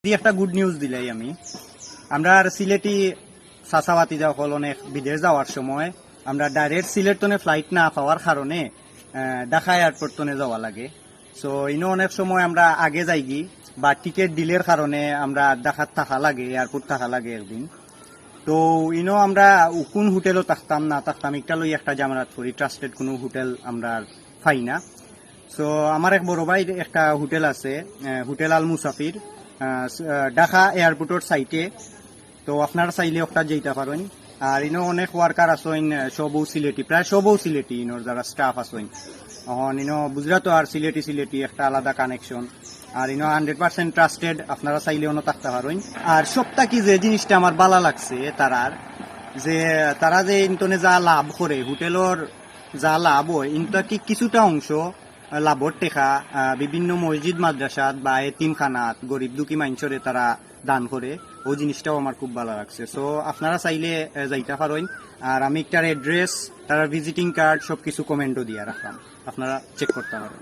একটা good news দিলাই আমরা সিলেটি চাচাবাতি যাওয়া হল অনেক বিদেশ যাওয়ার সময় আমরা ডাইরেক্ট সিলেট তনে ফ্লাইট না পাওয়ার কারণে ঢাকা এয়ারপোর্ট তনে যাওয়া লাগে। সো ইনো অনেক সময় আমরা আগে যাইগি বা টিকিট ডিলের কারণে আমরা ঢাকাত থাকা লাগে, এয়ারপোর্ট থাকা লাগে একদিন। তো ইনো আমরা কোন হোটেলও থাকতাম না থাকতাম একটা লই একটা জামারাত করি, ট্রাস্টেড কোনো হোটেল আমরা পাই না। সো আমার এক বড় ভাই একটা হোটেল আছে, হোটেল আল মুসাফির, ঢাকা এয়ারপোর্টের সাইটে। তো আপনারা চাইলে ওটা যেতে পারেন। আর ইনো অনেক ওয়ার্কার আছেন, সবও সিলেটি, প্রায় সবও সিলেটি ইনোর যারা স্টাফ আছেন। এখন ইনো বুঝরা তো আর সিলেটি একটা আলাদা কানেকশন। আর ইনো 100% ট্রাস্টেড, আপনারা চাইলে অন্য থাকতে পারেন। আর সবটা কি যে জিনিসটা আমার ভালো লাগছে তারা যে ইন্তনে যা লাভ করে হোটেলের যা লাভ হয় ইনটা কি কিছুটা অংশ লাভর টেকা বিভিন্ন মসজিদ মাদ্রাসাত বা এতিমখানাত গরিব দুঃখী মানুষরে তারা দান করে। ওই জিনিসটাও আমার খুব ভালো লাগছে। সো আপনারা চাইলে যাইতে পারেন। আর আমি একটার অ্যাড্রেস, তার ভিজিটিং কার্ড সবকিছু কমেন্টও দিয়ে রাখলাম, আপনারা চেক করতে পারেন।